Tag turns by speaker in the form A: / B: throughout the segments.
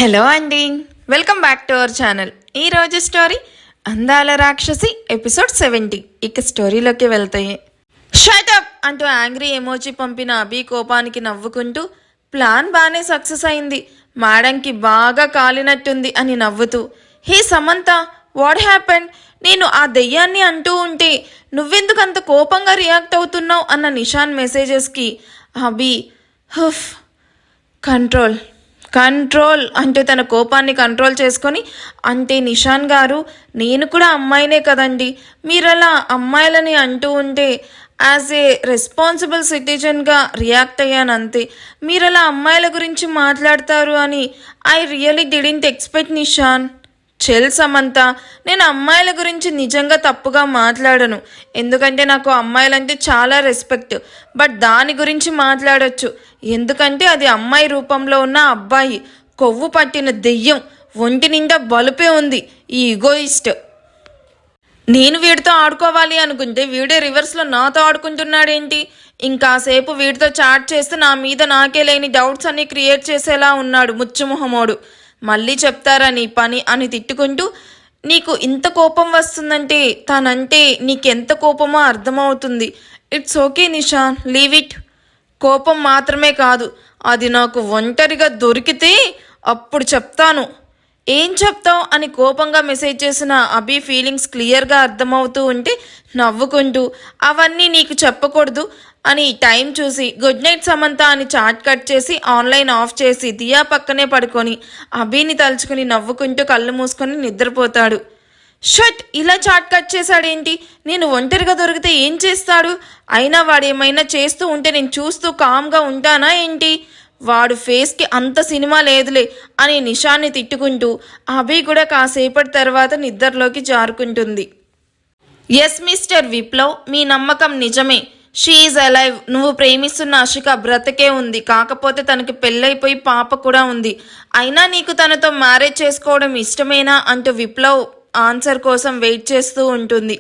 A: Hello అండి, welcome back to our channel. ఈరోజు story అందాల రాక్షసి ఎపిసోడ్ 70. ఇక స్టోరీలోకి వెళ్తాయి. షటప్ అంటూ యాంగ్రీ ఎమోజీ పంపిన అభి కోపానికి నవ్వుకుంటూ, ప్లాన్ బాగానే సక్సెస్ అయింది, మేడంకి బాగా కాలినట్టుంది అని నవ్వుతూ, హే సమంత, వాట్ హ్యాపెన్? నేను ఆ దెయ్యాన్ని అంటూ ఉంటే నువ్వెందుకు అంత కోపంగా రియాక్ట్ అవుతున్నావు అన్న నిషాన్ మెసేజెస్కి అభి హుఫ్ కంట్రోల్ అంటూ తన కోపాన్ని కంట్రోల్ చేసుకొని, అంటే నిషాన్ గారు, నేను కూడా అమ్మాయినే కదండి, మీరలా అమ్మాయిలని అంటూ ఉంటే యాజ్ ఏ రెస్పాన్సిబుల్ సిటిజన్గా రియాక్ట్ అయ్యాను అంతే. మీరలా అమ్మాయిల గురించి మాట్లాడతారు అని ఐ రియలీ డిడెంట్ ఎక్స్పెక్ట్ నిషాన్. సమంత, నేను అమ్మాయిల గురించి నిజంగా తప్పుగా మాట్లాడను, ఎందుకంటే నాకు అమ్మాయిలంటే చాలా రెస్పెక్ట్. బట్ దాని గురించి మాట్లాడొచ్చు, ఎందుకంటే అది అమ్మాయి రూపంలో ఉన్న అబ్బాయి, కొవ్వు పట్టిన దెయ్యం, ఒంటి నిండా బలుపే ఉంది, ఈ ఈగోయిస్ట్. నేను వీడితో ఆడుకోవాలి అనుకుంటే వీడే రివర్స్లో నాతో ఆడుకుంటున్నాడేంటి? ఇంకాసేపు వీడితో చాట్ చేస్తే నా మీద నాకే లేని డౌట్స్ అన్ని క్రియేట్ చేసేలా ఉన్నాడు ముచ్చుమొహమోడు. మళ్ళీ చెప్తారా నీ పని అని తిట్టుకుంటూ, నీకు ఇంత కోపం వస్తుందంటే తనంటే నీకెంత కోపమో అర్థమవుతుంది. It's okay Nishan, leave it. కోపం మాత్రమే కాదు, అది నాకు ఒంటరిగా దొరికితే అప్పుడు చెప్తాను. ఏం చెప్తావు అని కోపంగా మెసేజ్ చేసిన అభి ఫీలింగ్స్ క్లియర్గా అర్థమవుతూ ఉంటే నవ్వుకుంటూ, అవన్నీ నీకు చెప్పకూడదు అని టైం చూసి గుడ్ నైట్ సమంత అని చాట్ కట్ చేసి ఆన్లైన్ ఆఫ్ చేసి దియా పక్కనే పడుకొని అభిని తలుచుకుని నవ్వుకుంటూ కళ్ళు మూసుకొని నిద్రపోతాడు. షట్, ఇలా చాట్ కట్ చేశాడేంటి? నేను ఒంటరిగా దొరికితే ఏం చేస్తాడు? అయినా వాడేమైనా చేస్తూ ఉంటే నేను చూస్తూ కామ్గా ఉంటానా ఏంటి? వాడు ఫేస్కి అంత సినిమా లేదులే అని నిషాన్ని తిట్టుకుంటూ అభి కూడా కాసేపటి తర్వాత నిద్రలోకి జారుకుంటుంది. ఎస్ మిస్టర్ విప్లవ్, మీ నమ్మకం నిజమే, షీ ఈజ్ అలైవ్. నువ్వు ప్రేమిస్తున్న అషిక బ్రతకే ఉంది, కాకపోతే తనకి పెళ్ళైపోయి పాప కూడా ఉంది. అయినా నీకు తనతో మ్యారేజ్ చేసుకోవడం ఇష్టమేనా అంటూ విప్లవ్ ఆన్సర్ కోసం వెయిట్ చేస్తూ ఉంటుంది.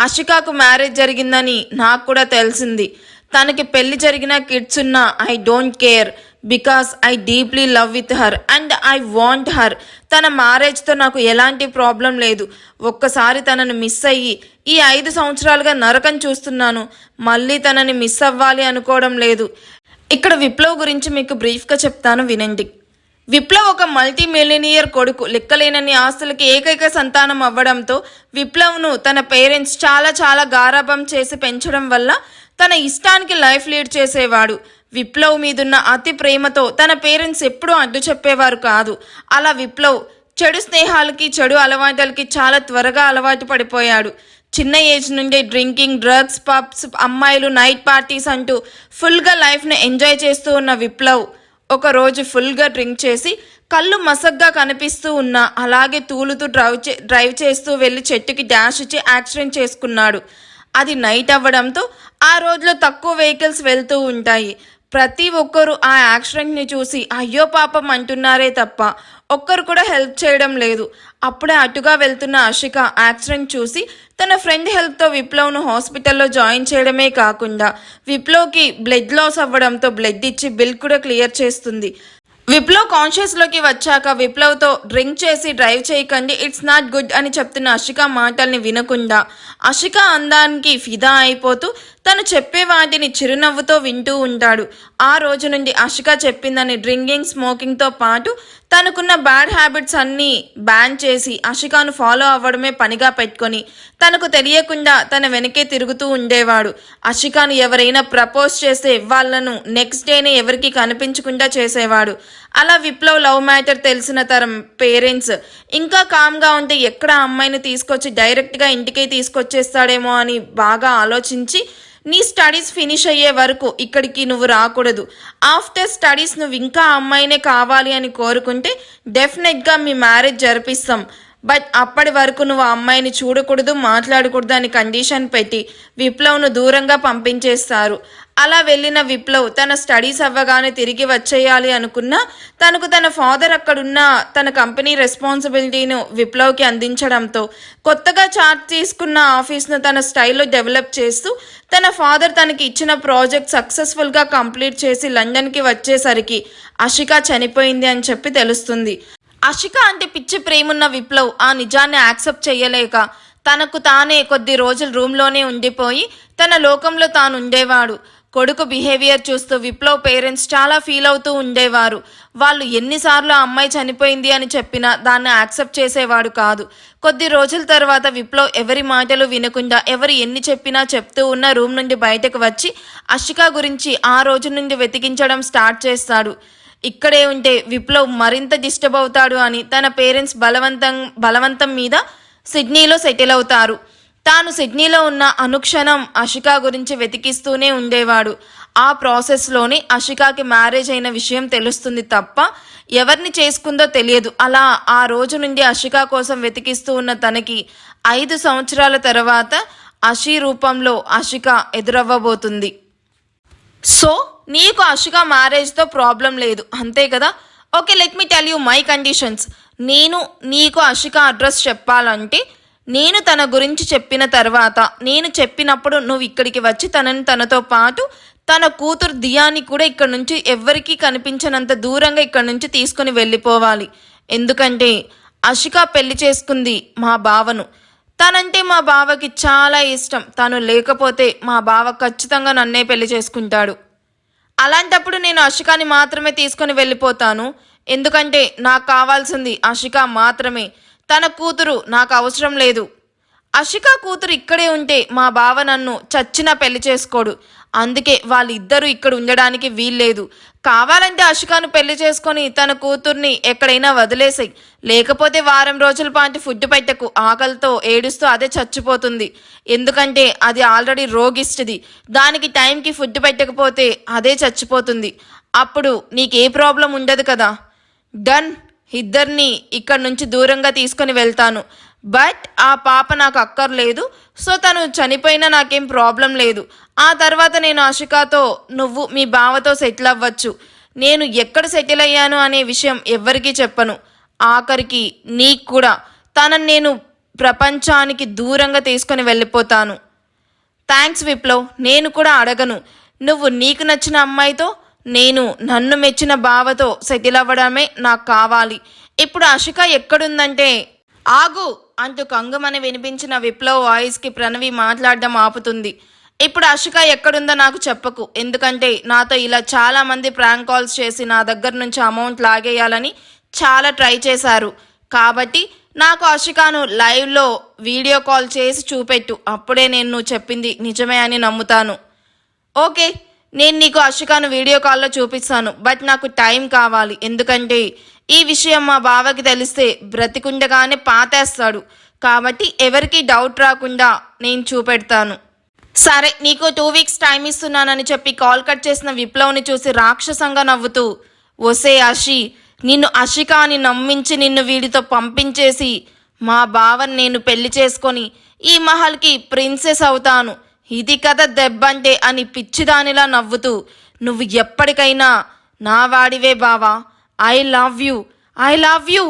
A: అషికాకు మ్యారేజ్ జరిగిందని నాకు కూడా తెలిసింది, తనకి పెళ్లి జరిగిన కిడ్స్ ఉన్నా I don't care, because I deeply love with her and I want her. తన మ్యారేజ్తో నాకు ఎలాంటి ప్రాబ్లం లేదు. ఒక్కసారి తనను మిస్ అయ్యి ఈ 5 సంవత్సరాలుగా నరకం చూస్తున్నాను, మళ్ళీ తనని మిస్ అవ్వాలి అనుకోవడం లేదు. ఇక్కడ విప్లవ్ గురించి మీకు బ్రీఫ్గా చెప్తాను, వినండి. విప్లవ్ ఒక మల్టీ మిలియనియర్ కొడుకు, లెక్కలేనన్ని ఆస్తులకి ఏకైక సంతానం అవ్వడంతో విప్లవ్ను తన పేరెంట్స్ చాలా గారాబం చేసి పెంచడం వల్ల తన ఇష్టానికి లైఫ్ లీడ్ చేసేవాడు. విప్లవ్ మీదున్న అతి ప్రేమతో తన పేరెంట్స్ ఎప్పుడూ అడ్డు చెప్పేవారు కాదు. అలా విప్లవ్ చెడు స్నేహాలకి చెడు అలవాట్లకి చాలా త్వరగా అలవాటు పడిపోయాడు. చిన్న ఏజ్ నుండే డ్రింకింగ్, డ్రగ్స్, పబ్స్, అమ్మాయిలు, నైట్ పార్టీస్ అంటూ ఫుల్గా లైఫ్ని ఎంజాయ్ చేస్తూ ఉన్న విప్లవ్ ఒకరోజు ఫుల్గా డ్రింక్ చేసి కళ్ళు మసగ్గా కనిపిస్తూ ఉన్నా అలాగే తూలుతూ డ్రైవ్ చేస్తూ వెళ్ళి చెట్టుకి డాష్ ఇచ్చి యాక్సిడెంట్ చేసుకున్నాడు. అది నైట్ అవ్వడంతో ఆ రోజులో తక్కువ వెహికల్స్ వెళ్తూ ఉంటాయి. ప్రతి ఒక్కరూ ఆ యాక్సిడెంట్ని చూసి అయ్యో పాపం అంటున్నారే తప్ప ఒక్కరు కూడా హెల్ప్ చేయడం లేదు. అప్పుడే అటుగా వెళ్తున్న అషిక యాక్సిడెంట్ చూసి తన ఫ్రెండ్ హెల్ప్తో విప్లవ్ను హాస్పిటల్లో జాయిన్ చేయడమే కాకుండా విప్లవ్కి బ్లడ్ లాస్ అవ్వడంతో బ్లడ్ ఇచ్చి బిల్ కూడా క్లియర్ చేస్తుంది. విప్లవ్ కాన్షియస్లోకి వచ్చాక విప్లవ్తో డ్రింక్ చేసి డ్రైవ్ చేయకండి, ఇట్స్ నాట్ గుడ్ అని చెప్తున్న అషిక మాటల్ని వినకుండా అషిక అందానికి ఫిదా అయిపోతూ తను చెప్పే వాటిని చిరునవ్వుతో వింటూ ఉంటాడు. ఆ రోజు నుండి అషిక చెప్పిందని డ్రింకింగ్, స్మోకింగ్తో పాటు తనకున్న బ్యాడ్ హ్యాబిట్స్ అన్నీ బ్యాన్ చేసి అషికాను ఫాలో అవ్వడమే పనిగా పెట్టుకొని తనకు తెలియకుండా తన వెనకే తిరుగుతూ ఉండేవాడు. అషికాను ఎవరైనా ప్రపోజ్ చేస్తే వాళ్ళను నెక్స్ట్ డేనే ఎవరికి కనిపించకుండా చేసేవాడు. అలా విప్లవ్ లవ్ మ్యాటర్ తెలిసిన తరం పేరెంట్స్ ఇంకా కామ్గా ఉంటే ఎక్కడ అమ్మాయిని తీసుకొచ్చి డైరెక్ట్గా ఇంటికే తీసుకొచ్చేస్తాడేమో అని బాగా ఆలోచించి, నీ స్టడీస్ ఫినిష్ అయ్యే వరకు ఇక్కడికి నువ్వు రాకూడదు, ఆఫ్టర్ స్టడీస్ నువ్వు ఇంకా అమ్మాయినే కావాలి అని కోరుకుంటే డెఫినెట్గా మీ మ్యారేజ్ జరిపిస్తాం, బట్ అప్పటి వరకు నువ్వు ఆ అమ్మాయిని చూడకూడదు, మాట్లాడకూడదు అని కండిషన్ పెట్టి విప్లవ్ను దూరంగా పంపించేస్తారు. అలా వెళ్ళిన విప్లవ్ తన స్టడీస్ అవ్వగానే తిరిగి వచ్చేయాలి అనుకున్నా తనకు తన ఫాదర్ అక్కడున్న తన కంపెనీ రెస్పాన్సిబిలిటీను విప్లవ్కి అందించడంతో కొత్తగా చార్జ్ తీసుకున్న ఆఫీస్ను తన స్టైల్లో డెవలప్ చేస్తూ తన ఫాదర్ తనకి ఇచ్చిన ప్రాజెక్ట్ సక్సెస్ఫుల్గా కంప్లీట్ చేసి లండన్కి వచ్చేసరికి అషిక చనిపోయింది అని చెప్పి తెలుస్తుంది. అషిక అంటే పిచ్చి ప్రేమున్న విప్లవ్ ఆ నిజాన్ని యాక్సెప్ట్ చెయ్యలేక తనకు తానే కొద్ది రోజులు రూమ్లోనే ఉండిపోయి తన లోకంలో తాను ఉండేవాడు. కొడుకు బిహేవియర్ చూస్తూ విప్లవ్ పేరెంట్స్ చాలా ఫీల్ అవుతూ ఉండేవారు. వాళ్ళు ఎన్నిసార్లు ఆ అమ్మాయి చనిపోయింది అని చెప్పినా దాన్ని యాక్సెప్ట్ చేసేవాడు కాదు. కొద్ది రోజుల తర్వాత విప్లవ్ ఎవరి మాటలు వినకుండా ఎవరు ఎన్ని చెప్పినా చెప్తూ ఉన్న రూమ్ నుండి బయటకు వచ్చి అషిక గురించి ఆ రోజు నుండి వెతికించడం స్టార్ట్ చేస్తాడు. ఇక్కడే ఉంటే విప్లవ్ మరింత డిస్టర్బ్ అవుతాడు అని తన పేరెంట్స్ బలవంతం మీద సిడ్నీలో సెటిల్ అవుతారు. తాను సిడ్నీలో ఉన్న అనుక్షణం అషిక గురించి వెతికిస్తూనే ఉండేవాడు. ఆ ప్రాసెస్లోనే అషికాకి మ్యారేజ్ అయిన విషయం తెలుస్తుంది తప్ప ఎవరిని చేసుకుందో తెలియదు. అలా ఆ రోజు నుండి అషిక కోసం వెతికిస్తూ ఉన్న తనకి 5 సంవత్సరాల తర్వాత అషి రూపంలో అషిక ఎదురవ్వబోతుంది. సో నీకు అషిక మ్యారేజ్తో ప్రాబ్లం లేదు అంతే కదా? Okay, let me tell you my conditions. నేను నీకు అషిక అడ్రస్ చెప్పాలంటే నేను తన గురించి చెప్పిన తర్వాత నేను చెప్పినప్పుడు నువ్వు ఇక్కడికి వచ్చి తనతో పాటు తన కూతురు దియాని కూడా ఇక్కడ నుంచి ఎవ్వరికీ కనిపించనంత దూరంగా ఇక్కడ నుంచి తీసుకుని వెళ్ళిపోవాలి. ఎందుకంటే అషిక పెళ్లి చేసుకుంది మా బావను. తనంటే మా బావకి చాలా ఇష్టం. తను లేకపోతే మా బావ ఖచ్చితంగా నన్నే పెళ్లి చేసుకుంటాడు. అలాంటప్పుడు నేను అషికాని మాత్రమే తీసుకొని వెళ్ళిపోతాను. ఎందుకంటే నాకు కావాల్సింది అషిక మాత్రమే. తన కూతురు నాకు అవసరం లేదు. అషిక కూతురు ఇక్కడే ఉంటే మా బావ నన్ను చచ్చినా పెళ్లి చేసుకోడు. అందుకే వాళ్ళిద్దరూ ఇక్కడ ఉండడానికి వీల్లేదు. కావాలంటే అషికాను పెళ్లి చేసుకొని తన కూతుర్ని ఎక్కడైనా వదిలేసాయి. లేకపోతే వారం రోజుల పాటు ఫుడ్ పెట్టకు. ఆకలితో ఏడుస్తూ అదే చచ్చిపోతుంది. ఎందుకంటే అది ఆల్రెడీ రోగిష్టిది. దానికి టైంకి ఫుడ్ పెట్టకపోతే అదే చచ్చిపోతుంది. అప్పుడు నీకే ప్రాబ్లం ఉండదు కదా. డన్, ఇద్దరిని ఇక్కడి నుంచి దూరంగా తీసుకొని వెళ్తాను. బట్ ఆ పాప నాకు అక్కర్లేదు. సో తను చనిపోయినా నాకేం ప్రాబ్లం లేదు. ఆ తర్వాత నేను అషికాతో నువ్వు మీ బావతో సెటిల్ అవ్వచ్చు. నేను ఎక్కడ సెటిల్ అయ్యాను అనే విషయం ఎవ్వరికీ చెప్పను. ఆఖరికి నీకు కూడా. తనని నేను ప్రపంచానికి దూరంగా తీసుకొని వెళ్ళిపోతాను. థ్యాంక్స్ విప్లవ్. నేను కూడా అడగను. నువ్వు నీకు నచ్చిన అమ్మాయితో, నేను నన్ను మెచ్చిన బావతో సెటిల్ అవ్వడమే నాకు కావాలి. ఇప్పుడు అషిక ఎక్కడుందంటే ఆగు అంటూ కంగుమని వినిపించిన విప్లవ్ వాయిస్కి ప్రణవి మాట్లాడడం ఆపుతుంది. ఇప్పుడు అషిక ఎక్కడుందో నాకు చెప్పకు. ఎందుకంటే నాతో ఇలా చాలామంది ప్రాంక్ కాల్స్ చేసి నా దగ్గర నుంచి అమౌంట్ లాగేయాలని చాలా ట్రై చేశారు. కాబట్టి నాకు అషికాను లైవ్లో వీడియో కాల్ చేసి చూపెట్టు. అప్పుడే నేను నువ్వు చెప్పింది నిజమే అని నమ్ముతాను. ఓకే, నేను నీకు అషికాను వీడియో కాల్లో చూపిస్తాను. బట్ నాకు టైం కావాలి. ఎందుకంటే ఈ విషయం మా బావకి తెలిస్తే బ్రతికుండగానే పాతేస్తాడు. కాబట్టి ఎవరికి డౌట్ రాకుండా నేను చూపెడతాను. సరే, నీకు 2 వీక్స్ టైం ఇస్తున్నానని చెప్పి కాల్ కట్ చేసిన విప్లవ్ని చూసి రాక్షసంగా నవ్వుతూ, ఒసే అషి, నిన్ను అషిక అని నమ్మించి నిన్ను వీడితో పంపించేసి మా బావని నేను పెళ్లి చేసుకొని ఈ మహల్కి ప్రిన్సెస్ అవుతాను. ఇది కదా దెబ్బంటే అని పిచ్చిదానిలా నవ్వుతూ, నువ్వు ఎప్పటికైనా నా వాడివే బావా, I love you, I love you,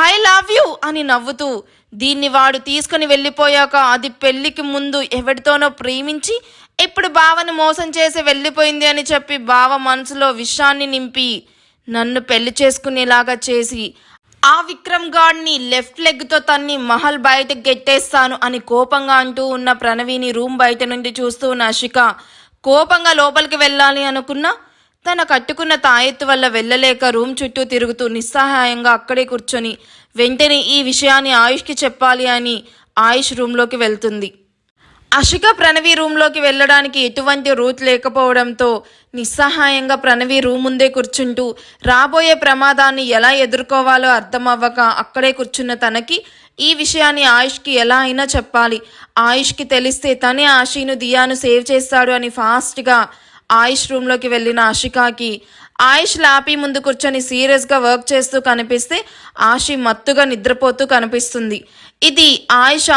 A: I love you అని నవ్వుతూ, దీన్ని వాడు తీసుకుని వెళ్ళిపోయాక అది పెళ్లికి ముందు ఎవరితోనో ప్రేమించి ఇప్పుడు బావని మోసం చేసి వెళ్ళిపోయింది అని చెప్పి బావ మనసులో విషాన్ని నింపి నన్ను పెళ్లి చేసుకునేలాగా చేసి ఆ విక్రమ్ గాడ్ని లెఫ్ట్ లెగ్తో తన్ని మహల్ బయటకు గెట్టేస్తాను అని కోపంగా అంటూ ఉన్న ప్రణవిని రూమ్ బయట నుండి చూస్తూ ఉన్న అషిక కోపంగా లోపలికి వెళ్ళాలి అనుకున్నా తన కట్టుకున్న తాయెత్తు వల్ల వెళ్ళలేక రూమ్ చుట్టూ తిరుగుతూ నిస్సహాయంగా అక్కడే కూర్చొని వెంటనే ఈ విషయాన్ని ఆయుష్కి చెప్పాలి అని ఆయుష్ రూమ్లోకి వెళ్తుంది. అషిక ప్రణవి రూమ్లోకి వెళ్ళడానికి ఎటువంటి రూట్ లేకపోవడంతో నిస్సహాయంగా ప్రణవి రూమ్ ముందే కూర్చుంటూ రాబోయే ప్రమాదాన్ని ఎలా ఎదుర్కోవాలో అర్థం అవ్వక అక్కడే కూర్చున్న తనకి ఈ విషయాన్ని ఆయుష్కి ఎలా అయినా చెప్పాలి. ఆయుష్కి తెలిస్తే తనే ఆషిను దియాను సేవ్ చేస్తాడు అని ఫాస్ట్గా ఆయుష్ రూమ్లోకి వెళ్ళిన అషికాకి ఆయుష్ లాపీ ముందు కూర్చొని సీరియస్గా వర్క్ చేస్తూ కనిపిస్తే ఆషి మత్తుగా నిద్రపోతూ కనిపిస్తుంది. ఇది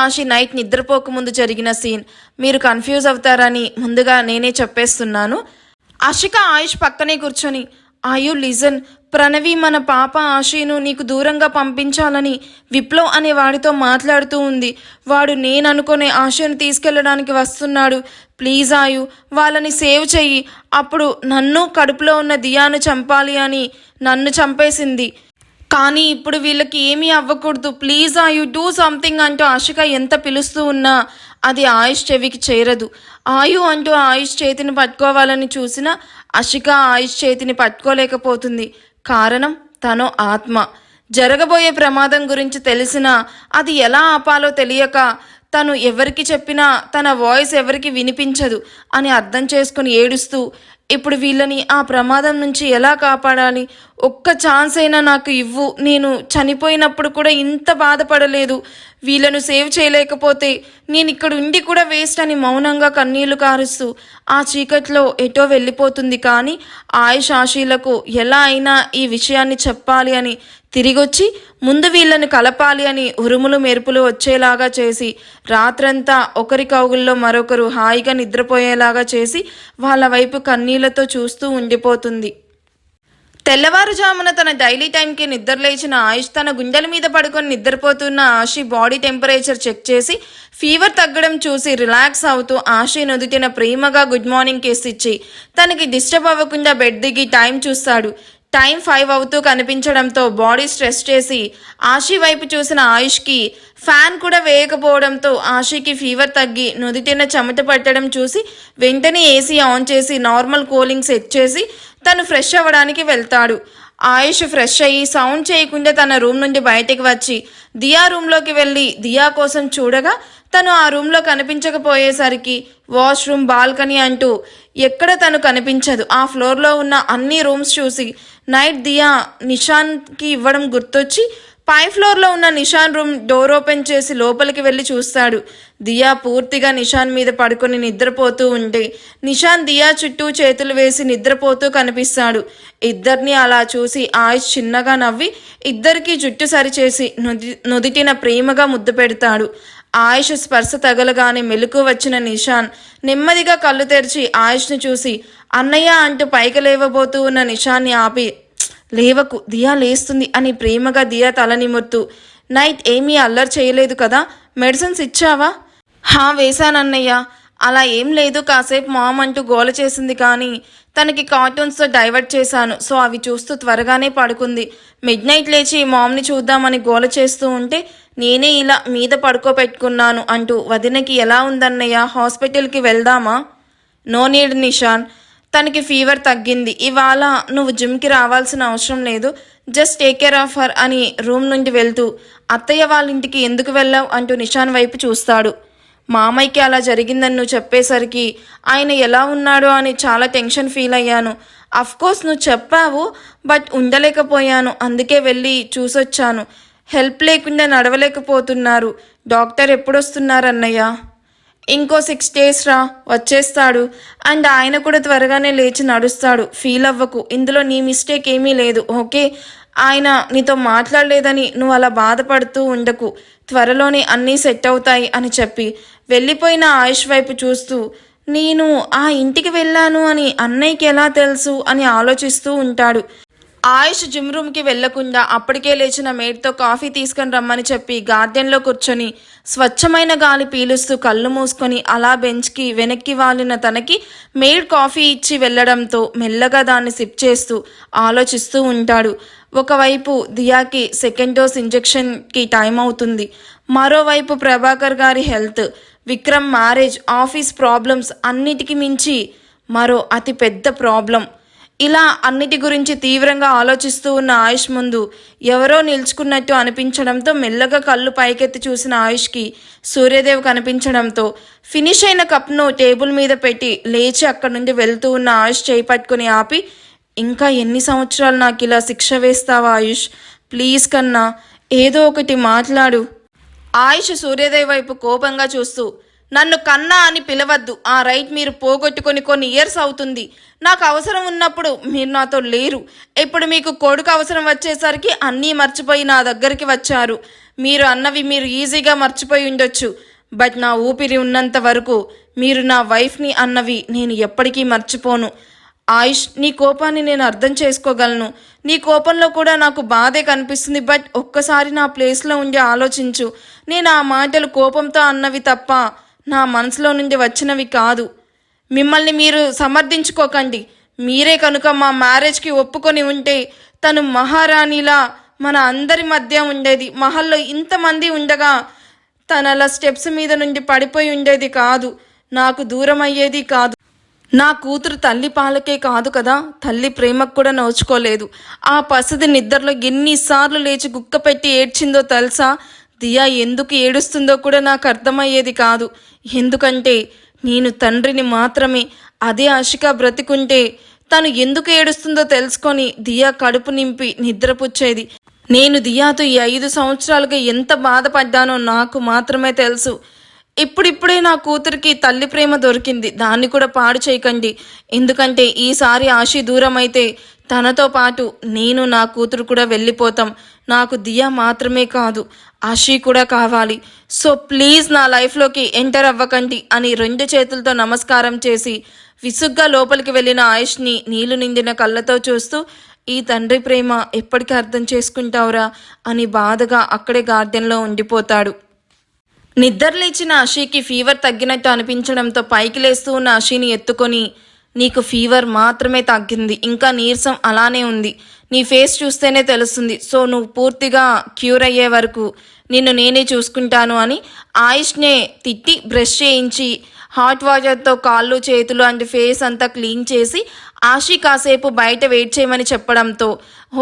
A: ఆషి నైట్ నిద్రపోకముందు జరిగిన సీన్. మీరు కన్ఫ్యూజ్ అవుతారని ముందుగా నేనే చెప్పేస్తున్నాను. అషిక ఆయుష్ పక్కనే కూర్చొని, ఆయు లిజన్, ప్రణవి మన పాప ఆషిను నీకు దూరంగా పంపించాలని విప్లవ్ అనే వాడితో మాట్లాడుతూ ఉంది. వాడు నేను అనుకునే ఆశను తీసుకెళ్ళడానికి వస్తున్నాడు. ప్లీజ్ ఆయు, వాళ్ళని సేవ్ చెయ్యి. అప్పుడు నన్ను కడుపులో ఉన్న దియాను చంపాలి అని నన్ను చంపేసింది. కానీ ఇప్పుడు వీళ్ళకి ఏమీ అవ్వకూడదు, ప్లీజ్ యూ డూ సంథింగ్ అంటూ ఆశిక ఎంత పిలుస్తూ ఉన్నా అది ఆయుష్ చెవికి చేరదు. అంటూ ఆయుష్ చేతిని పట్టుకోవాలని చూసినా అషిక ఆయుష్ చేతిని పట్టుకోలేకపోతుంది. కారణం తను ఆత్మ. జరగబోయే ప్రమాదం గురించి తెలిసినా అది ఎలా ఆపాలో తెలియక తను ఎవరికి చెప్పినా తన వాయిస్ ఎవరికి వినిపించదు అని అర్థం చేసుకుని ఏడుస్తూ ఇప్పుడు వీళ్ళని ఆ ప్రమాదం నుంచి ఎలా కాపాడాలి, ఒక్క ఛాన్స్ అయినా నాకు ఇవ్వు, నేను చనిపోయినప్పుడు కూడా ఇంత బాధపడలేదు, వీళ్ళను సేవ్ చేయలేకపోతే నేను ఇక్కడ ఉండి కూడా వేస్ట్ అని మౌనంగా కన్నీళ్లు కారుస్తూ ఆ చీకట్లో ఎటో వెళ్ళిపోతుంది. కానీ ఆయుష్ ఆశీలకు ఎలా అయినా ఈ విషయాన్ని చెప్పాలి అని తిరిగొచ్చి ముందు వీళ్ళని కలపాలి అని ఉరుములు మెరుపులు వచ్చేలాగా చేసి రాత్రంతా ఒకరి కౌగుల్లో మరొకరు హాయిగా నిద్రపోయేలాగా చేసి వాళ్ళ వైపు కన్నీళ్లతో చూస్తూ ఉండిపోతుంది. తెల్లవారుజామున తన డైలీ టైంకి నిద్రలేచిన ఆయుష్ తన గుండెల మీద పడుకొని నిద్రపోతున్న ఆశి బాడీ టెంపరేచర్ చెక్ చేసి ఫీవర్ తగ్గడం చూసి రిలాక్స్ అవుతూ ఆశి నుదుటిన ప్రేమగా గుడ్ మార్నింగ్ కేసు ఇచ్చి తనకి డిస్టర్బ్ అవ్వకుండా బెడ్ దిగి టైం చూస్తాడు. టైం 5 అవుతూ కనిపించడంతో బాడీ స్ట్రెస్ చేసి ఆశి వైపు చూసిన ఆయుష్కి ఫ్యాన్ కూడా వేయకపోవడంతో ఆశీకి ఫీవర్ తగ్గి నుదిటిన చెమట పట్టడం చూసి వెంటనే ఏసీ ఆన్ చేసి నార్మల్ కూలింగ్ సెట్ చేసి తను ఫ్రెష్ అవ్వడానికి వెళ్తాడు. ఆయుష్ ఫ్రెష్ అయ్యి సౌండ్ చేయకుండా తన రూమ్ నుండి బయటికి వచ్చి దియా రూమ్లోకి వెళ్ళి దియా కోసం చూడగా తను ఆ రూమ్లో కనిపించకపోయేసరికి వాష్రూమ్ బాల్కనీ అంటూ ఎక్కడ తను కనిపించదు. ఆ ఫ్లోర్లో ఉన్న అన్ని రూమ్స్ చూసి నైట్ దియా నిషాన్కి ఇవ్వడం గుర్తొచ్చి పై ఫ్లోర్లో ఉన్న నిషాన్ రూమ్ డోర్ ఓపెన్ చేసి లోపలికి వెళ్ళి చూస్తాడు. దియా పూర్తిగా నిషాన్ మీద పడుకొని నిద్రపోతూ ఉంటే నిషాన్ దియా చుట్టూ చేతులు వేసి నిద్రపోతూ కనిపిస్తాడు. ఇద్దరిని అలా చూసి ఆయుష్ చిన్నగా నవ్వి ఇద్దరికి జుట్టు సరిచేసి నుదిటిన ప్రేమగా ముద్దు పెడతాడు. ఆయుష్ స్పర్శ తగలగానే మెలకు వచ్చిన నిషాన్ నెమ్మదిగా కళ్ళు తెరిచి ఆయుష్ని చూసి అన్నయ్య అంటూ పైకి లేవబోతూ ఉన్న నిషాన్ని ఆపి లేవకు, దియా లేస్తుంది అని ప్రేమగా దియా తల నిమురుతూ నైట్ ఏమీ అల్లరి చేయలేదు కదా, మెడిసిన్స్ ఇచ్చావా? వేశానన్నయ్య. అలా ఏం లేదు, కాసేపు మామ్ అంటూ గోల చేసింది కానీ తనకి కార్టూన్స్తో డైవర్ట్ చేశాను, సో అవి చూస్తూ త్వరగానే పడుకుంది. మిడ్ నైట్ లేచి మామ్ని చూద్దామని గోల చేస్తూ ఉంటే నేనే ఇలా మీద పడుకోబెట్టుకున్నాను అంటూ వదినకి ఎలా ఉందన్నయ్య, హాస్పిటల్కి వెళ్దామా? నో నీడ్ నిషాన్, తనకి ఫీవర్ తగ్గింది, ఇవాళ నువ్వు జిమ్కి రావాల్సిన అవసరం లేదు, just take care of her అని రూమ్ నుండి వెళ్తూ అత్తయ్య వాళ్ళ ఇంటికి ఎందుకు వెళ్ళావు అంటూ నిషాన్ వైపు చూస్తాడు. మామయ్యకి అలా జరిగిందని నువ్వు చెప్పేసరికి ఆయన ఎలా ఉన్నాడో అని చాలా టెన్షన్ ఫీల్ అయ్యాను. అఫ్కోర్స్ నువ్వు చెప్పావు, బట్ ఉండలేకపోయాను, అందుకే వెళ్ళి చూసొచ్చాను. హెల్ప్ లేకుండా నడవలేకపోతున్నారు. డాక్టర్ ఎప్పుడొస్తున్నారన్నయ్య? ఇంకో 6 days రా, వచ్చేస్తాడు. అండ్ ఆయన కూడా త్వరగానే లేచి నడుస్తాడు. ఫీల్ అవ్వకు, ఇందులో నీ మిస్టేక్ ఏమీ లేదు, ఓకే? ఆయన నీతో మాట్లాడలేదని నువ్వు అలా బాధపడుతూ ఉండకు, త్వరలోనే అన్నీ సెట్ అవుతాయి అని చెప్పి వెళ్ళిపోయిన ఆయుష్ వైపు చూస్తూ నేను ఆ ఇంటికి వెళ్ళాను అని అన్నయ్యకి ఎలా తెలుసు అని ఆలోచిస్తూ ఉంటాడు. ఆయుష్ జిమ్ రూమ్కి వెళ్లకుండా అప్పటికే లేచిన మేడ్తో కాఫీ తీసుకొని రమ్మని చెప్పి గార్డెన్లో కూర్చొని స్వచ్ఛమైన గాలి పీలుస్తూ కళ్ళు మూసుకొని అలా బెంచ్కి వెనక్కి వాలిన తనకి మేడ్ కాఫీ ఇచ్చి వెళ్లడంతో మెల్లగా దాన్ని సిప్ చేస్తూ ఆలోచిస్తూ ఉంటాడు. ఒకవైపు దియాకి 2nd dose ఇంజెక్షన్కి టైం అవుతుంది. మరోవైపు ప్రభాకర్ గారి health, Vikram marriage, office problems, అన్నిటికీ మించి మరో అతి పెద్ద ప్రాబ్లం. ఇలా అన్నిటి గురించి తీవ్రంగా ఆలోచిస్తూ ఉన్న ఆయుష్ ముందు ఎవరో నిల్చుకున్నట్టు అనిపించడంతో మెల్లగా కళ్ళు పైకెత్తి చూసిన ఆయుష్కి సూర్యదేవ్ కనిపించడంతో ఫినిష్ అయిన కప్ను టేబుల్ మీద పెట్టి లేచి అక్కడి నుండి వెళ్తూ ఉన్న ఆయుష్ చేయి పట్టుకుని ఆపి, ఇంకా ఎన్ని సంవత్సరాలు నాకు ఇలా శిక్ష వేస్తావా ఆయుష్? ప్లీజ్ కన్నా ఏదో ఒకటి మాట్లాడు. ఆయుష్ సూర్యదేవ్ వైపు కోపంగా చూస్తూ నన్ను కన్నా అని పిలవద్దు, ఆ రైట్ మీరు పోగొట్టుకొని కొన్ని ఇయర్స్ అవుతుంది. నాకు అవసరం ఉన్నప్పుడు మీరు నాతో లేరు. ఇప్పుడు మీకు కొడుకు అవసరం వచ్చేసరికి అన్నీ మర్చిపోయి నా దగ్గరికి వచ్చారు. మీరు అన్నవి మీరు ఈజీగా మర్చిపోయి ఉండొచ్చు, బట్ నా ఊపిరి ఉన్నంత వరకు మీరు నా వైఫ్ని అన్నవి నేను ఎప్పటికీ మర్చిపోను. ఆయుష్, నీ కోపాన్ని నేను అర్థం చేసుకోగలను, నీ కోపంలో కూడా నాకు బాధే కనిపిస్తుంది, బట్ ఒక్కసారి నా ప్లేస్లో ఉండి ఆలోచించు. నేను ఆ మాటలు కోపంతో అన్నవి తప్ప నా మనసులో నుండి వచ్చినవి కాదు. మిమ్మల్ని మీరు సమర్థించుకోకండి. మీరే కనుక మా మ్యారేజ్కి ఒప్పుకొని ఉంటే తను మహారాణిలా మన అందరి మధ్య ఉండేది. మహల్లో ఇంతమంది ఉండగా తన అలా స్టెప్స్ మీద నుండి పడిపోయి ఉండేది కాదు, నాకు దూరం అయ్యేది కాదు. నా కూతురు తల్లి పాలకే కాదు కదా, తల్లి ప్రేమకు కూడా నోచుకోలేదు. ఆ పసిది నిద్రలో ఎన్నిసార్లు లేచి గుక్క పెట్టి ఏడ్చిందో తెలుసా? దియా ఎందుకు ఏడుస్తుందో కూడా నాకు అర్థమయ్యేది కాదు. ఎందుకంటే నేను తండ్రిని మాత్రమే. అదే ఆశిక బ్రతికుంటే తను ఎందుకు ఏడుస్తుందో తెలుసుకొని దియా కడుపు నింపి నిద్రపుచ్చేది. నేను దియాతో ఈ 5 సంవత్సరాలుగా ఎంత బాధపడ్డానో నాకు మాత్రమే తెలుసు. ఇప్పుడిప్పుడే నా కూతురికి తల్లి ప్రేమ దొరికింది, దాన్ని కూడా పాడు చేయకండి. ఎందుకంటే ఈసారి ఆశి దూరం అయితే తనతో పాటు నేను నా కూతురు కూడా వెళ్ళిపోతాం. నాకు దియా మాత్రమే కాదు, ఆశి కూడా కావాలి. సో ప్లీజ్ నా లైఫ్లోకి ఎంటర్ అవ్వకండి అని 2 చేతులతో నమస్కారం చేసి విసుగ్గా లోపలికి వెళ్ళిన ఆయుష్ని నీళ్లు నిండిన కళ్ళతో చూస్తూ, ఈ తండ్రి ప్రేమ ఎప్పటికీ అర్థం చేసుకుంటావురా అని బాధగా అక్కడే గార్డెన్లో ఉండిపోతాడు. నిద్రలేచిన ఆశీకి ఫీవర్ తగ్గినట్టు అనిపించడంతో పైకి లేస్తూ ఉన్న ఆశీని ఎత్తుకొని, నీకు ఫీవర్ మాత్రమే తగ్గింది, ఇంకా నీరసం అలానే ఉంది, నీ ఫేస్ చూస్తేనే తెలుస్తుంది. సో నువ్వు పూర్తిగా క్యూర్ అయ్యే వరకు నిన్ను నేనే చూసుకుంటాను అని ఆయుష్నే తిట్టి బ్రష్ చేయించి హాట్ వాటర్తో కాళ్ళు చేతులు అండ్ ఫేస్ అంతా క్లీన్ చేసి ఆశి కాసేపు బయట వెయిట్ చేయమని చెప్పడంతో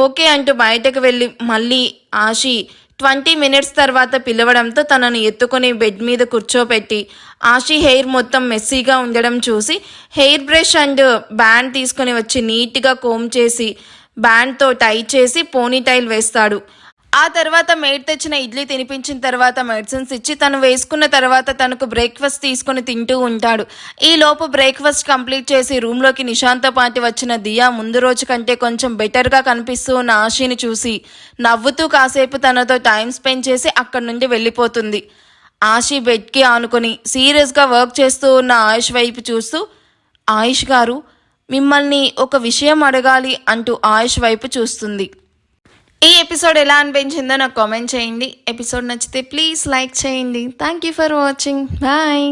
A: ఓకే అంటూ బయటకు వెళ్ళి మళ్ళీ ఆశి 20 మినిట్స్ తర్వాత పిలవడంతో తనను ఎత్తుకొని బెడ్ మీద కూర్చోపెట్టి ఆశి హెయిర్ మొత్తం మెస్సీగా ఉండడం చూసి హెయిర్ బ్రష్ అండ్ బ్యాండ్ తీసుకొని వచ్చి నీట్గా కోమ్ చేసి బ్యాండ్తో టై చేసి పోనీటైల్ వేస్తాడు. ఆ తర్వాత మేడ్ తెచ్చిన ఇడ్లీ తినిపించిన తర్వాత మెడిసిన్స్ ఇచ్చి తను వేసుకున్న తర్వాత తనకు బ్రేక్ఫాస్ట్ తీసుకొని తింటూ ఉంటాడు. ఈ లోపు బ్రేక్ఫాస్ట్ కంప్లీట్ చేసి రూమ్లోకి నిషాంత్తో పాటు వచ్చిన దియా ముందు రోజు కంటే కొంచెం బెటర్గా కనిపిస్తూ ఉన్న ఆశీని చూసి నవ్వుతూ కాసేపు తనతో టైం స్పెండ్ చేసి అక్కడి నుండి వెళ్ళిపోతుంది. ఆశీ బెడ్కి ఆనుకొని సీరియస్గా వర్క్ చేస్తూ ఉన్న ఆయుష్ వైపు చూస్తూ, ఆయుష్ గారు మిమ్మల్ని ఒక విషయం అడగాలి అంటూ ఆయుష్ వైపు చూస్తుంది. ఈ ఎపిసోడ్ ఎలా అనిపించిందో నాకు కామెంట్ చేయండి. ఎపిసోడ్ నచ్చితే ప్లీజ్ లైక్ చేయండి. Thank you for watching. Bye.